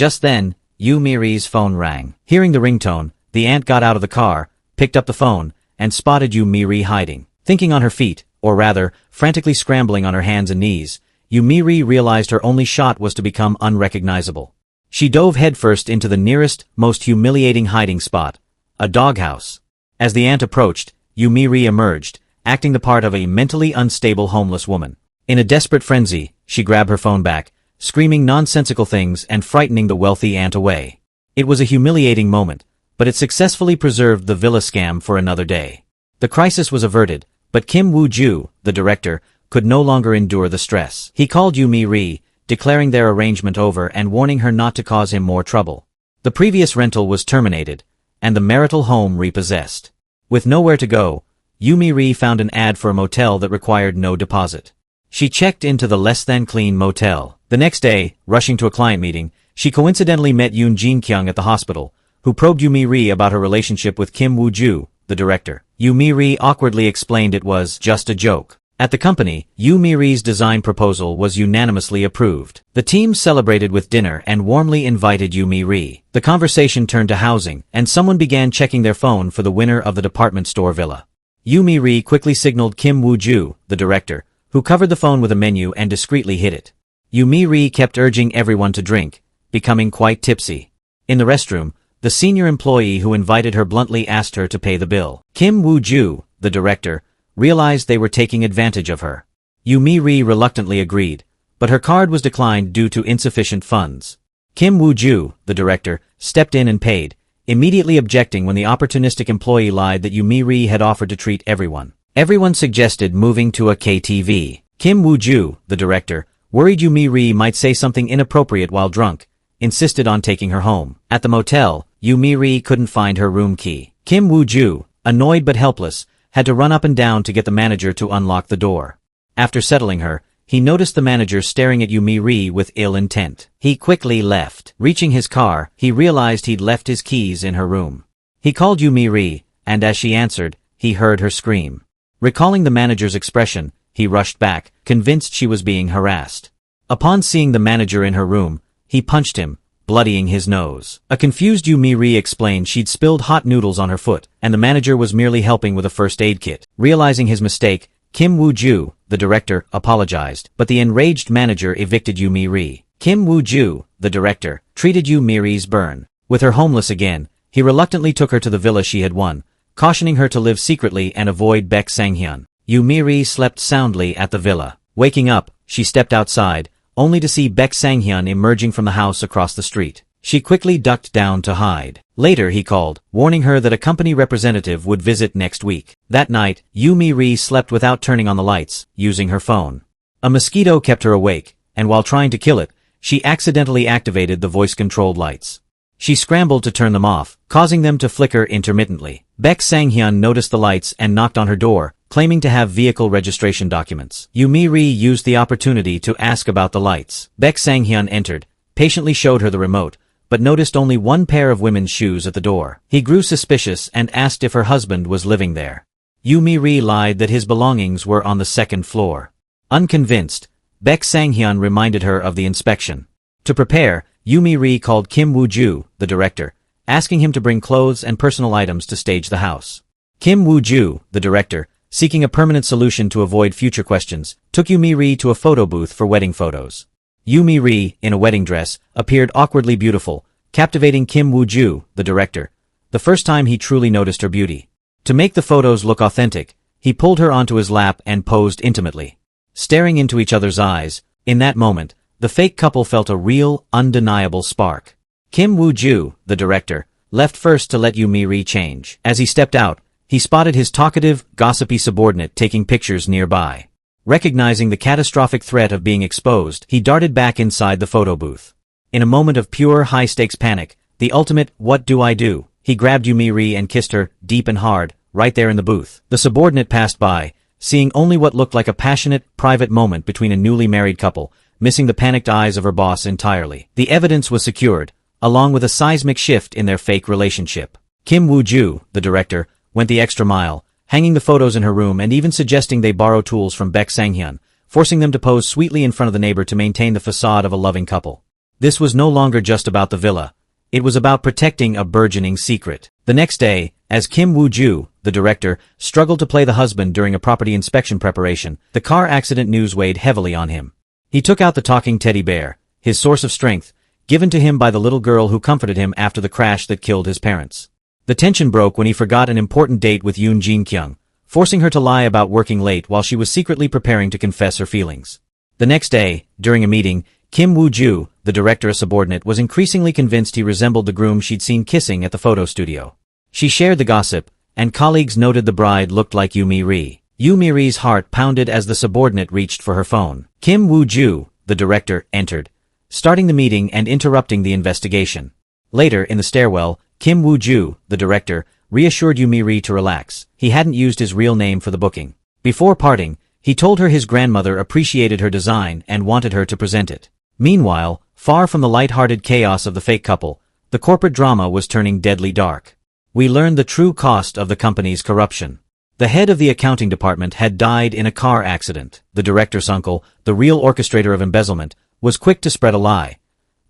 Just then, Yu Miri's phone rang. Hearing the ringtone, the aunt got out of the car, picked up the phone, and spotted Yu Miri hiding. Thinking on her feet, or rather, frantically scrambling on her hands and knees, Yu Miri realized her only shot was to become unrecognizable. She dove headfirst into the nearest, most humiliating hiding spot, a doghouse. As the aunt approached, Yu Miri emerged, acting the part of a mentally unstable homeless woman. In a desperate frenzy, she grabbed her phone back, screaming nonsensical things and frightening the wealthy aunt away. It was a humiliating moment, but it successfully preserved the villa scam for another day. The crisis was averted, but Kim Woo-ju, the director, could no longer endure the stress. He called Yu Mi-ri, declaring their arrangement over and warning her not to cause him more trouble. The previous rental was terminated, and the marital home repossessed. With nowhere to go, Yu Mi-ri found an ad for a motel that required no deposit. She checked into the less-than-clean motel. The next day, rushing to a client meeting, she coincidentally met Yoon Jin-kyung at the hospital, who probed Yu Mi-ri about her relationship with Kim Woo-ju, the director. Yu Mi-ri awkwardly explained it was just a joke. At the company, Yu Mi-ri's design proposal was unanimously approved. The team celebrated with dinner and warmly invited Yu Mi-ri. The conversation turned to housing, and someone began checking their phone for the winner of the department store villa. Yu Mi-ri quickly signaled Kim Woo-ju, the director, who covered the phone with a menu and discreetly hid it. Yu Mi-ri kept urging everyone to drink, becoming quite tipsy. In the restroom, the senior employee who invited her bluntly asked her to pay the bill. Kim Woo-ju, the director, realized they were taking advantage of her. Yu Mi-ri reluctantly agreed, but her card was declined due to insufficient funds. Kim Woo-ju, the director, stepped in and paid, immediately objecting when the opportunistic employee lied that Yu Mi-ri had offered to treat everyone. Everyone suggested moving to a KTV. Kim Woo-ju, the director, worried Yu Mi-ri might say something inappropriate while drunk, insisted on taking her home. At the motel, Yu Mi-ri couldn't find her room key. Kim Woo-ju, annoyed but helpless, had to run up and down to get the manager to unlock the door. After settling her, he noticed the manager staring at Yu Mi-ri with ill intent. He quickly left. Reaching his car, he realized he'd left his keys in her room. He called Yu Mi-ri, and as she answered, he heard her scream. Recalling the manager's expression, he rushed back, convinced she was being harassed. Upon seeing the manager in her room, he punched him, bloodying his nose. A confused Yu Mi-ri explained she'd spilled hot noodles on her foot, and the manager was merely helping with a first aid kit. Realizing his mistake, Kim Woo-ju, the director, apologized, but the enraged manager evicted Yu Mi-ri. Kim Woo-ju, the director, treated Yu Mi-ri's burn. With her homeless again, he reluctantly took her to the villa she had won, cautioning her to live secretly and avoid Baek Sang-hyun. Yu Mi-ri slept soundly at the villa. Waking up, she stepped outside, only to see Baek Sang-hyun emerging from the house across the street. She quickly ducked down to hide. Later he called, warning her that a company representative would visit next week. That night, Yu Mi-ri slept without turning on the lights, using her phone. A mosquito kept her awake, and while trying to kill it, she accidentally activated the voice-controlled lights. She scrambled to turn them off, causing them to flicker intermittently. Baek Sang-hyun noticed the lights and knocked on her door, claiming to have vehicle registration documents. Yu Mi-ri used the opportunity to ask about the lights. Baek Sang-hyun entered, patiently showed her the remote, but noticed only one pair of women's shoes at the door. He grew suspicious and asked if her husband was living there. Yu Mi-ri lied that his belongings were on the second floor. Unconvinced, Baek Sang-hyun reminded her of the inspection. To prepare, Yu Mi-ri called Kim Woo-ju, the director, asking him to bring clothes and personal items to stage the house. Kim Woo-ju, the director, seeking a permanent solution to avoid future questions, took Yu Mi-ri to a photo booth for wedding photos. Yu Mi-ri, in a wedding dress, appeared awkwardly beautiful, captivating Kim Woo-ju, the director, the first time he truly noticed her beauty. To make the photos look authentic, he pulled her onto his lap and posed intimately. Staring into each other's eyes, in that moment, the fake couple felt a real, undeniable spark. Kim Woo-ju, the director, left first to let Yu Mi-ri change. As he stepped out, he spotted his talkative, gossipy subordinate taking pictures nearby. Recognizing the catastrophic threat of being exposed, he darted back inside the photo booth. In a moment of pure high-stakes panic, the ultimate "what do I do?" he grabbed Yu Mi-ri and kissed her, deep and hard, right there in the booth. The subordinate passed by, seeing only what looked like a passionate, private moment between a newly married couple, missing the panicked eyes of her boss entirely. The evidence was secured, along with a seismic shift in their fake relationship. Kim Woo-ju, the director, went the extra mile, hanging the photos in her room and even suggesting they borrow tools from Baek Sang-hyun, forcing them to pose sweetly in front of the neighbor to maintain the facade of a loving couple. This was no longer just about the villa. It was about protecting a burgeoning secret. The next day, as Kim Woo-ju, the director, struggled to play the husband during a property inspection preparation, the car accident news weighed heavily on him. He took out the talking teddy bear, his source of strength, given to him by the little girl who comforted him after the crash that killed his parents. The tension broke when he forgot an important date with Yoon Jin-kyung, forcing her to lie about working late while she was secretly preparing to confess her feelings. The next day, during a meeting, Kim Woo-ju, the director a subordinate, was increasingly convinced he resembled the groom she'd seen kissing at the photo studio. She shared the gossip, and colleagues noted the bride looked like Yoo Mi-ri. Yoo Mi-ri's heart pounded as the subordinate reached for her phone. Kim Woo-ju, the director, entered, starting the meeting and interrupting the investigation. Later, in the stairwell, Kim Woo-ju, the director, reassured Yoo Mi-ri to relax. He hadn't used his real name for the booking. Before parting, he told her his grandmother appreciated her design and wanted her to present it. Meanwhile, far from the light-hearted chaos of the fake couple, the corporate drama was turning deadly dark. We learned the true cost of the company's corruption. The head of the accounting department had died in a car accident. The director's uncle, the real orchestrator of embezzlement, was quick to spread a lie.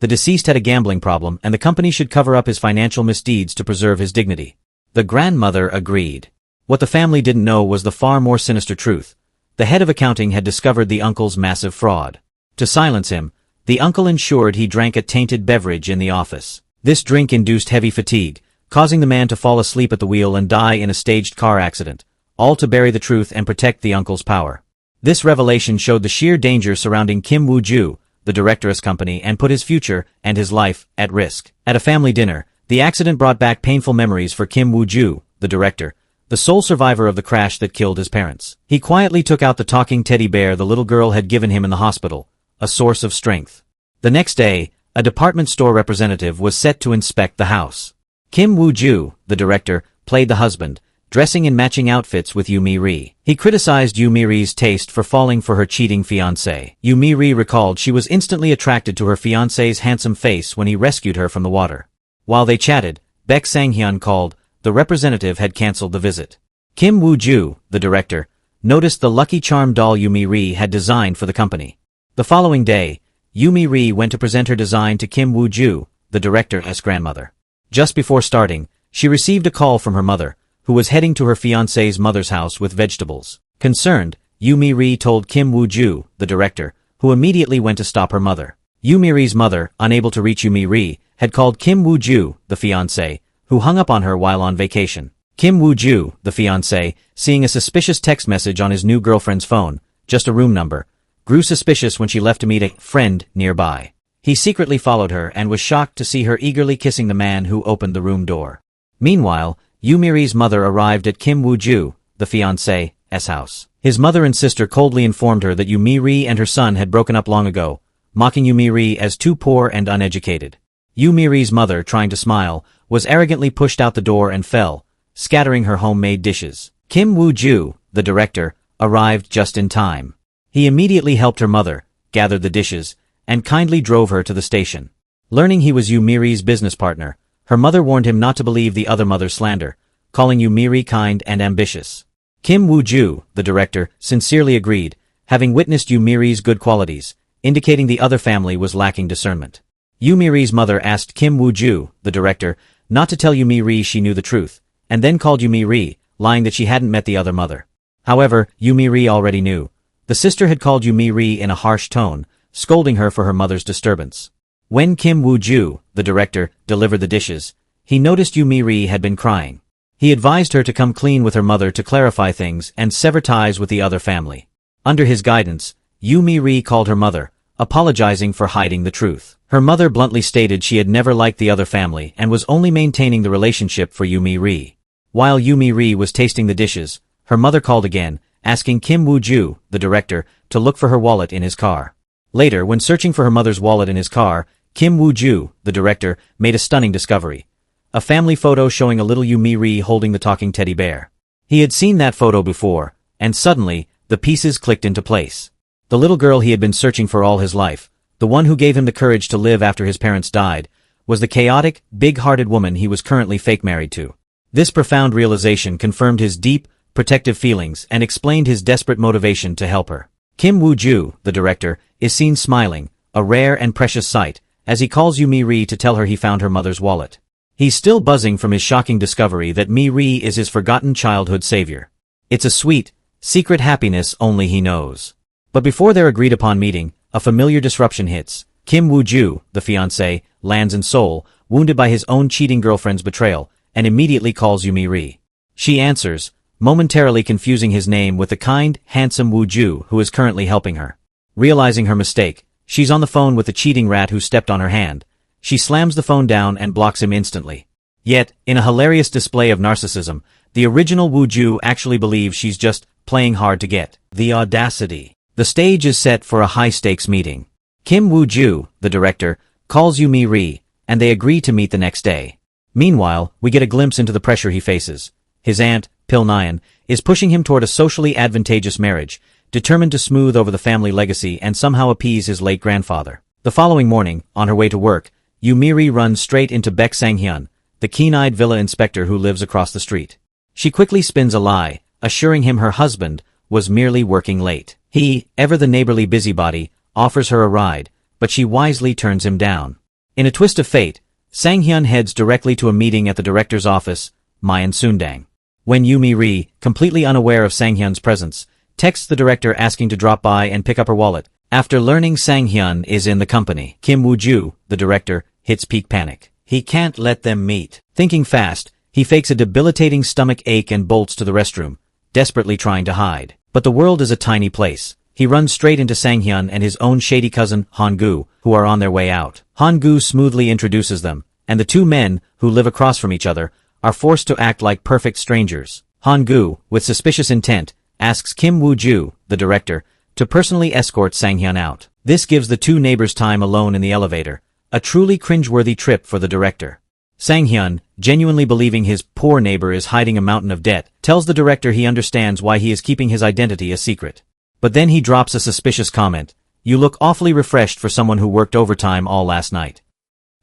The deceased had a gambling problem and the company should cover up his financial misdeeds to preserve his dignity. The grandmother agreed. What the family didn't know was the far more sinister truth. The head of accounting had discovered the uncle's massive fraud. To silence him, the uncle ensured he drank a tainted beverage in the office. This drink induced heavy fatigue, causing the man to fall asleep at the wheel and die in a staged car accident, all to bury the truth and protect the uncle's power. This revelation showed the sheer danger surrounding Kim Woo-ju, the director's company, and put his future and his life at risk. At a family dinner, the accident brought back painful memories for Kim Woo-ju, the director, the sole survivor of the crash that killed his parents. He quietly took out the talking teddy bear the little girl had given him in the hospital, a source of strength. The next day, a department store representative was set to inspect the house. Kim Woo-ju, the director, played the husband, dressing in matching outfits with Yoo Mi-ri. He criticized Yoo Mi-ri's taste for falling for her cheating fiancé. Yoo Mi-ri recalled she was instantly attracted to her fiancé's handsome face when he rescued her from the water. While they chatted, Baek Sang-hyun called. The representative had cancelled the visit. Kim Woo-ju, the director, noticed the Lucky Charm doll Yoo Mi-ri had designed for the company. The following day, Yoo Mi-ri went to present her design to Kim Woo-ju, the director's grandmother. Just before starting, she received a call from her mother, who was heading to her fiancé's mother's house with vegetables. Concerned, Yoo Mi-ri told Kim Woo-ju, the director, who immediately went to stop her mother. Yoo Mi-ri's mother, unable to reach Yoo Mi-ri, had called Kim Woo-ju, the fiancé, who hung up on her while on vacation. Kim Woo-ju, the fiancé, seeing a suspicious text message on his new girlfriend's phone, just a room number, grew suspicious when she left to meet a friend nearby. He secretly followed her and was shocked to see her eagerly kissing the man who opened the room door. Meanwhile, Yoo Mi-ri's mother arrived at Kim Woo-ju, the fiancé's house. His mother and sister coldly informed her that Yoo Mi-ri and her son had broken up long ago, mocking Yoo Mi-ri as too poor and uneducated. Yoo Mi-ri's mother, trying to smile, was arrogantly pushed out the door and fell, scattering her homemade dishes. Kim Woo-ju, the director, arrived just in time. He immediately helped her mother, gathered the dishes, and kindly drove her to the station. Learning he was Yoo Mi-ri's business partner, her mother warned him not to believe the other mother's slander, calling Yoo Mi-ri kind and ambitious. Kim Woo-ju, the director, sincerely agreed, having witnessed Yoo Mi-ri's good qualities, indicating the other family was lacking discernment. Yoo Mi-ri's mother asked Kim Woo-ju, the director, not to tell Yoo Mi-ri she knew the truth, and then called Yoo Mi-ri, lying that she hadn't met the other mother. However, Yoo Mi-ri already knew. The sister had called Yoo Mi-ri in a harsh tone, scolding her for her mother's disturbance. When Kim Woo-ju, the director, delivered the dishes, he noticed Yoo Mi-ri had been crying. He advised her to come clean with her mother to clarify things and sever ties with the other family. Under his guidance, Yoo Mi-ri called her mother, apologizing for hiding the truth. Her mother bluntly stated she had never liked the other family and was only maintaining the relationship for Yoo Mi-ri. While Yoo Mi-ri was tasting the dishes, her mother called again, asking Kim Woo-ju, the director, to look for her wallet in his car. Later, when searching for her mother's wallet in his car, Kim Woo-ju, the director, made a stunning discovery. A family photo showing a little Yoo Mi-ri holding the talking teddy bear. He had seen that photo before, and suddenly, the pieces clicked into place. The little girl he had been searching for all his life, the one who gave him the courage to live after his parents died, was the chaotic, big-hearted woman he was currently fake married to. This profound realization confirmed his deep, protective feelings and explained his desperate motivation to help her. Kim Woo-ju, the director, is seen smiling, a rare and precious sight, as he calls Mi-ri to tell her he found her mother's wallet. He's still buzzing from his shocking discovery that Mi-ri is his forgotten childhood savior. It's a sweet, secret happiness only he knows. But before their agreed-upon meeting, a familiar disruption hits. Kim Woo-ju, the fiancé, lands in Seoul, wounded by his own cheating girlfriend's betrayal, and immediately calls Mi-ri. She answers, momentarily confusing his name with the kind, handsome Woo-ju who is currently helping her. Realizing her mistake, she's on the phone with the cheating rat who stepped on her hand. She slams the phone down and blocks him instantly. Yet, in a hilarious display of narcissism, the original Woo-ju actually believes she's just playing hard to get. The audacity. The stage is set for a high-stakes meeting. Kim Woo-ju, the director, calls Mi-ri, and they agree to meet the next day. Meanwhile, we get a glimpse into the pressure he faces. His aunt, Pil Nyan, is pushing him toward a socially advantageous marriage, determined to smooth over the family legacy and somehow appease his late grandfather. The following morning, on her way to work, Mi-ri runs straight into Baek Sang-hyun, the keen-eyed villa inspector who lives across the street. She quickly spins a lie, assuring him her husband was merely working late. He, ever the neighborly busybody, offers her a ride, but she wisely turns him down. In a twist of fate, Sang-hyun heads directly to a meeting at the director's office, Mayan Sundang. When Mi-ri, completely unaware of Sang-hyun's presence, texts the director asking to drop by and pick up her wallet. After learning Sang-hyun is in the company, Kim Woo-ju, the director, hits peak panic. He can't let them meet. Thinking fast, he fakes a debilitating stomach ache and bolts to the restroom, desperately trying to hide. But the world is a tiny place. He runs straight into Sang-hyun and his own shady cousin, Han-gu, who are on their way out. Han-gu smoothly introduces them, and the two men, who live across from each other, are forced to act like perfect strangers. Han-gu, with suspicious intent, asks Kim Woo-ju, the director, to personally escort Sang-hyun out. This gives the two neighbors time alone in the elevator, a truly cringeworthy trip for the director. Sang-hyun, genuinely believing his poor neighbor is hiding a mountain of debt, tells the director he understands why he is keeping his identity a secret. But then he drops a suspicious comment, "You look awfully refreshed for someone who worked overtime all last night."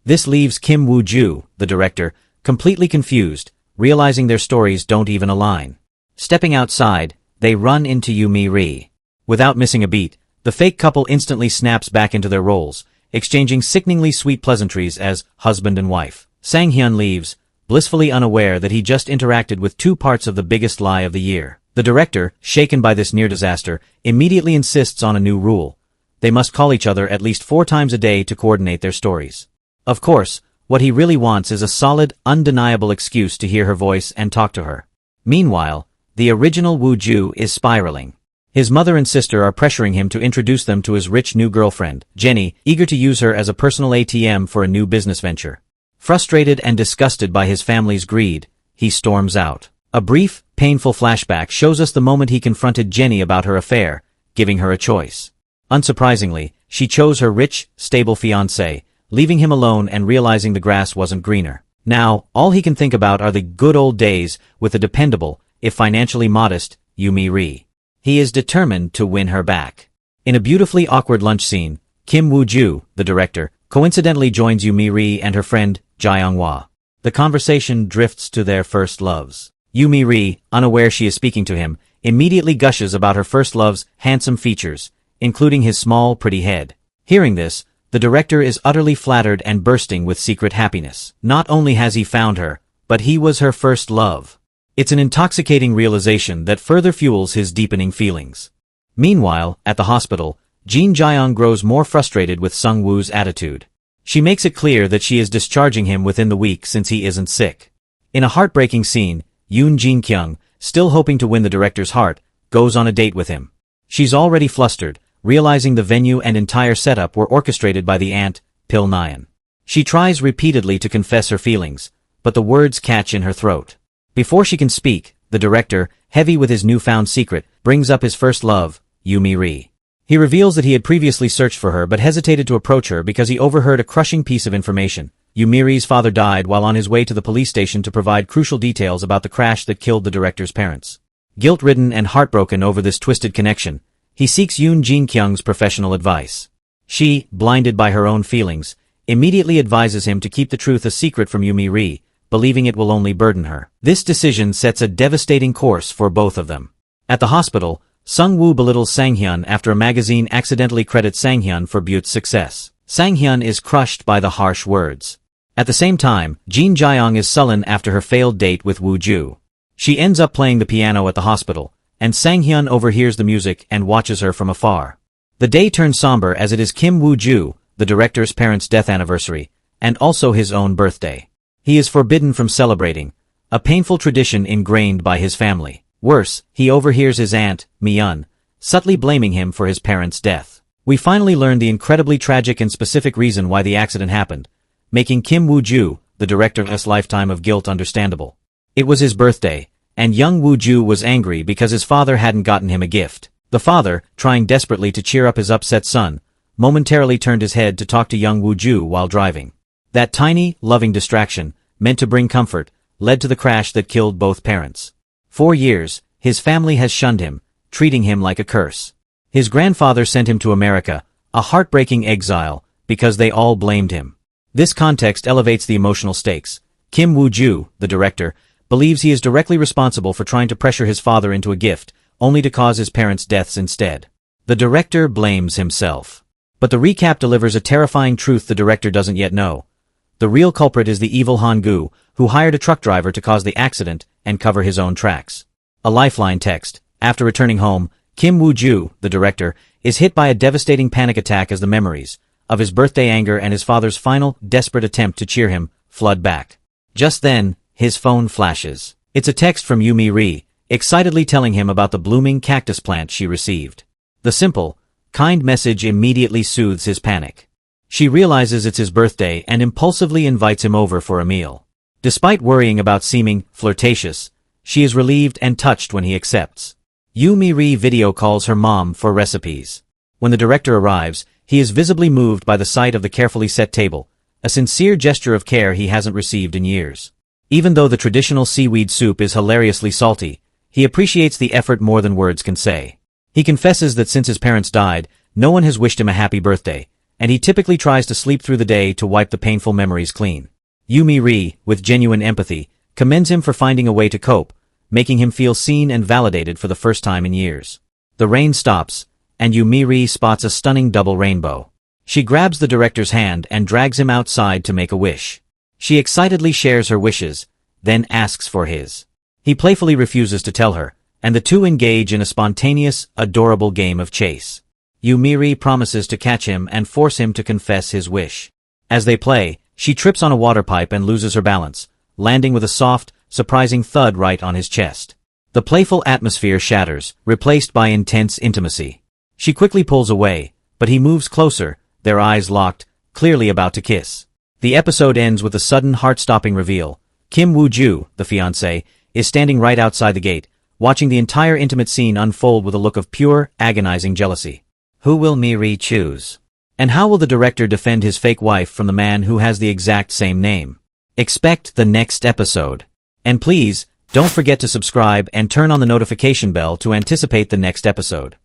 This leaves Kim Woo-ju, the director, completely confused, realizing their stories don't even align. Stepping outside, they run into Mi-ri. Without missing a beat, the fake couple instantly snaps back into their roles, exchanging sickeningly sweet pleasantries as husband and wife. Sang-hyun leaves, blissfully unaware that he just interacted with two parts of the biggest lie of the year. The director, shaken by this near disaster, immediately insists on a new rule. They must call each other at least 4 times a day to coordinate their stories. Of course, what he really wants is a solid, undeniable excuse to hear her voice and talk to her. Meanwhile, the original Woo-ju is spiraling. His mother and sister are pressuring him to introduce them to his rich new girlfriend, Jenny, eager to use her as a personal ATM for a new business venture. Frustrated and disgusted by his family's greed, he storms out. A brief, painful flashback shows us the moment he confronted Jenny about her affair, giving her a choice. Unsurprisingly, she chose her rich, stable fiancé, leaving him alone and realizing the grass wasn't greener. Now, all he can think about are the good old days with the dependable, if financially modest, Mi-ri. He is determined to win her back. In a beautifully awkward lunch scene, Kim Woo-ju, the director, coincidentally joins Mi-ri and her friend, Jae-hwa. The conversation drifts to their first loves. Mi-ri, unaware she is speaking to him, immediately gushes about her first love's handsome features, including his small, pretty head. Hearing this, the director is utterly flattered and bursting with secret happiness. Not only has he found her, but he was her first love. It's an intoxicating realization that further fuels his deepening feelings. Meanwhile, at the hospital, Jin Jae-young grows more frustrated with Sung-woo's attitude. She makes it clear that she is discharging him within the week since he isn't sick. In a heartbreaking scene, Yoon Jin-kyung, still hoping to win the director's heart, goes on a date with him. She's already flustered, realizing the venue and entire setup were orchestrated by the aunt, Pil Nyan. She tries repeatedly to confess her feelings, but the words catch in her throat. Before she can speak, the director, heavy with his newfound secret, brings up his first love, Mi-ri. He reveals that he had previously searched for her but hesitated to approach her because he overheard a crushing piece of information. Mi-ri's father died while on his way to the police station to provide crucial details about the crash that killed the director's parents. Guilt-ridden and heartbroken over this twisted connection, he seeks Yoon Jin-kyung's professional advice. She, blinded by her own feelings, immediately advises him to keep the truth a secret from Mi-ri, believing it will only burden her. This decision sets a devastating course for both of them. At the hospital, Sung-woo belittles Sang-hyun after a magazine accidentally credits Sang-hyun for Butte's success. Sang-hyun is crushed by the harsh words. At the same time, Jin Jae-young is sullen after her failed date with Woo-ju. She ends up playing the piano at the hospital, and Sang-hyun overhears the music and watches her from afar. The day turns somber as it is Kim Woo-ju, the director's parents' death anniversary, and also his own birthday. He is forbidden from celebrating, a painful tradition ingrained by his family. Worse, he overhears his aunt, Mi-yeon, subtly blaming him for his parents' death. We finally learn the incredibly tragic and specific reason why the accident happened, making Kim Woo-ju, the director's lifetime of guilt, understandable. It was his birthday, and young Woo-ju was angry because his father hadn't gotten him a gift. The father, trying desperately to cheer up his upset son, momentarily turned his head to talk to young Woo-ju while driving. That tiny, loving distraction, meant to bring comfort, led to the crash that killed both parents. For years, his family has shunned him, treating him like a curse. His grandfather sent him to America, a heartbreaking exile, because they all blamed him. This context elevates the emotional stakes. Kim Woo-ju, the director, believes he is directly responsible for trying to pressure his father into a gift, only to cause his parents' deaths instead. The director blames himself. But the recap delivers a terrifying truth the director doesn't yet know. The real culprit is the evil Han-gu, who hired a truck driver to cause the accident and cover his own tracks. A lifeline text. After returning home, Kim Woo-ju, the director, is hit by a devastating panic attack as the memories of his birthday anger and his father's final, desperate attempt to cheer him flood back. Just then, his phone flashes. It's a text from Mi-ri, excitedly telling him about the blooming cactus plant she received. The simple, kind message immediately soothes his panic. She realizes it's his birthday and impulsively invites him over for a meal. Despite worrying about seeming flirtatious, she is relieved and touched when he accepts. Mi-ri video calls her mom for recipes. When the director arrives, he is visibly moved by the sight of the carefully set table, a sincere gesture of care he hasn't received in years. Even though the traditional seaweed soup is hilariously salty, he appreciates the effort more than words can say. He confesses that since his parents died, no one has wished him a happy birthday, and he typically tries to sleep through the day to wipe the painful memories clean. Mi-ri, with genuine empathy, commends him for finding a way to cope, making him feel seen and validated for the first time in years. The rain stops, and Mi-ri spots a stunning double rainbow. She grabs the director's hand and drags him outside to make a wish. She excitedly shares her wishes, then asks for his. He playfully refuses to tell her, and the two engage in a spontaneous, adorable game of chase. Mi-ri promises to catch him and force him to confess his wish. As they play, she trips on a water pipe and loses her balance, landing with a soft, surprising thud right on his chest. The playful atmosphere shatters, replaced by intense intimacy. She quickly pulls away, but he moves closer, their eyes locked, clearly about to kiss. The episode ends with a sudden heart-stopping reveal. Kim Woo-ju, the fiancé, is standing right outside the gate, watching the entire intimate scene unfold with a look of pure, agonizing jealousy. Who will Mi-ri choose? And how will the director defend his fake wife from the man who has the exact same name? Expect the next episode. And please, don't forget to subscribe and turn on the notification bell to anticipate the next episode.